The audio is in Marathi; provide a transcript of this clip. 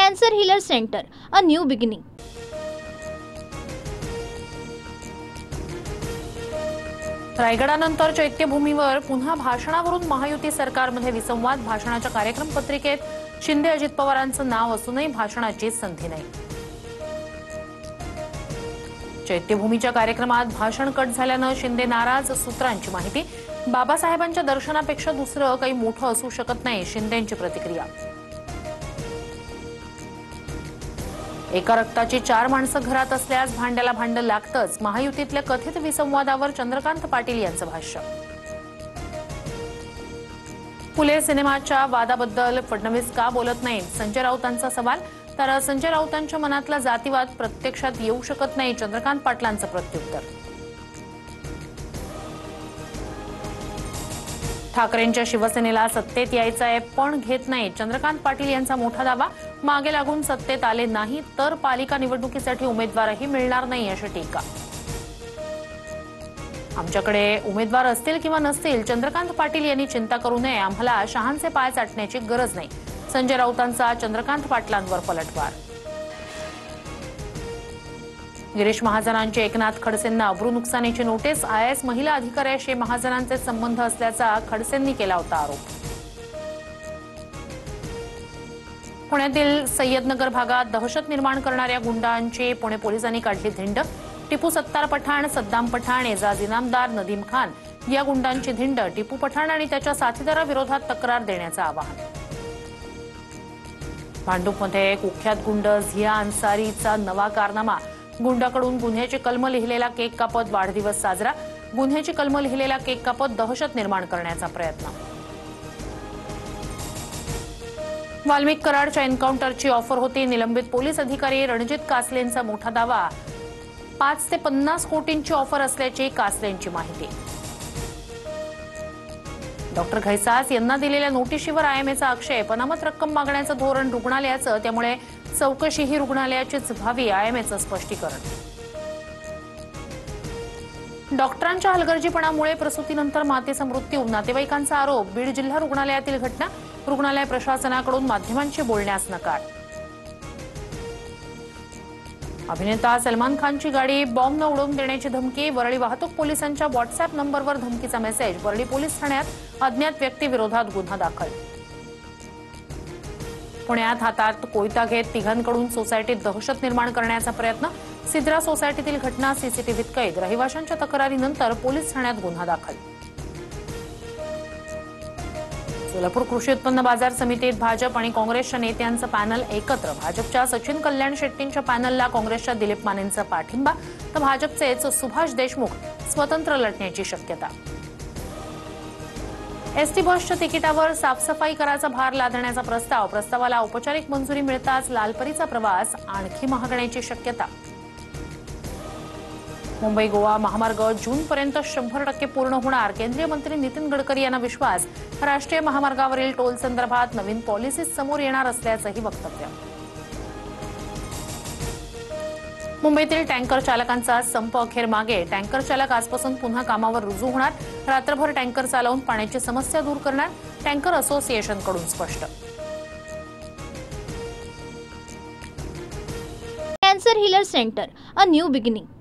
Cancer healer centre, a new beginning. रायगडानंतर चैत्यभूमीवर पुन्हा भाषणावरून महायुती सरकारमध्ये विसंवाद. भाषणाच्या कार्यक्रम पत्रिकेत शिंदे अजित पवारांचं नाव असूनही भाषणाची संधी नाही. चैत्यभूमीच्या कार्यक्रमात भाषण कट झाल्यानं शिंदे नाराज. सूत्रांची माहिती, बाबासाहेबांच्या दर्शनापेक्षा दुसरं काही मोठं असू शकत नाही, शिंदेंची प्रतिक्रिया. एका रक्ताची 4 माणसं घरात असल्यास भांड्याला भांडं लागतंच. महायुतीतल्या कथित विसंवादावर चंद्रकांत पाटील यांचं भाष्य. फुले सिनेमाच्या वादाबद्दल फडणवीस का बोलत नाहीत, संजय राऊतांचा सवाल. तर संजय राऊतांच्या मनातला जातीवाद प्रत्यक्षात येऊ शकत नाही, चंद्रकांत पाटलांचं प्रत्युत्तर. ठाकरेंच्या शिवसेनेला सत्तेत यायचंय पण घेत नाही, चंद्रकांत पाटील यांचा मोठा दावा. मागे लागून सत्तेत आले नाही तर पालिका निवडणुकीसाठी उमेदवारही मिळणार नाही, अशी टीका. आमच्याकडे उमेदवार असतील किंवा नसतील, चंद्रकांत पाटील यांनी चिंता करू नये, आम्हाला शहांचे पाय चाटण्याची गरज नाही, संजय राऊतांचा चंद्रकांत पाटलांवर पलटवार. गिरीश महाजनांची एकनाथ खडसेंना अब्रू नुकसानीची नोटीस. IAS महिला अधिकाऱ्याशी महाजनांचे संबंध असल्याचा खडसेंनी केला होता आरोप. पुण्यातील सय्यदनगर भागात दहशत निर्माण करणाऱ्या गुंडांची पुणे पोलिसांनी काढली धिंड. टिपू सत्तार पठाण, सद्दाम पठाण, एजाज इनामदार, नदीम खान या गुंडांची धिंड. टिपू पठाण आणि त्याच्या साथीदाराविरोधात तक्रार देण्याचं आवाहन. भांडूपमध्ये कुख्यात गुंड झिया अन्सारीचा नवा कारनामा. गुंडाकडून गुन्ह्याची कलम लिहिलेला केक कापत वाढदिवस साजरा. गुन्ह्याची कलम लिहिलेला केक कापत दहशत निर्माण करण्याचा प्रयत्न. वाल्मिक कराडच्या एन्काउंटरची ऑफर होती. निलंबित पोलीस अधिकारी रणजित कासलेंचा मोठा दावा. 5 ते 50 कोटींची ऑफर असल्याची कासलेंची माहिती. डॉक्टर घैसास यांना दिलेल्या नोटिशीवर IMAचा आक्षेप. अनामत रक्कम मागण्याचं धोरण रुग्णालयाचं, त्यामुळे चौकशी ही रुग्णालयाचीच व्हावी, IMAचं स्पष्टीकरण. डॉक्टरांच्या हलगर्जीपणामुळे प्रसूतीनंतर मातेचा मृत्यू, नातेवाईकांचा आरोप. बीड जिल्हा रुग्णालयातील घटना. रुग्णालय प्रशासनाकडून माध्यमांशी बोलण्यास नकार. अभिनेता सलमान खानची गाडी बॉम्बनं उडवून देण्याची धमकी. वरळी वाहतूक पोलिसांच्या व्हॉट्सअप नंबरवर धमकीचा मेसेज. वरळी पोलीस ठाण्यात अज्ञात व्यक्तीविरोधात गुन्हा दाखल. पुण्यात हातात कोयता घेत तिघांकडून सोसायटीत दहशत निर्माण करण्याचा प्रयत्न. सिद्रा सोसायटीतील घटना सीसीटीव्हीत कैद. रहिवाशांच्या तक्रारीनंतर पोलीस ठाण्यात गुन्हा दाखल. सोलापूर कृषी उत्पन्न बाजार समितीत भाजप आणि काँग्रेसच्या नेत्यांचं पॅनल एकत्र. भाजपच्या सचिन कल्याण शेट्टींच्या पॅनलला काँग्रेसच्या दिलीप मानेंचा पाठिंबा, तर भाजपचेच सुभाष देशमुख स्वतंत्र लढण्याची शक्यता. एसटी बसच्या तिकिटावर साफसफाई करायचा भार लादण्याचा प्रस्ताव. प्रस्तावाला औपचारिक मंजुरी मिळताच लालपरीचा प्रवास आणखी महागण्याची शक्यता. मुंबई गोवा महामार्ग जूनपर्यंत 100% पूर्ण होणार. केंद्रीय मंत्री नितीन गडकरी यांना विश्वास. राष्ट्रीय महामार्गावरील टोल संदर्भात नवीन पॉलिसीज समोर येणार असल्याचंही वक्तव्य. मुंबईतील टँकर चालकांचा संप अखेर मागे. टँकर चालक आजपासून पुन्हा कामावर रुजू होणार. रात्रभर टँकर चालवून पाण्याची समस्या दूर करणार, टँकर असोसिएशनकडून स्पष्ट. Cancer healer centre, a new beginning.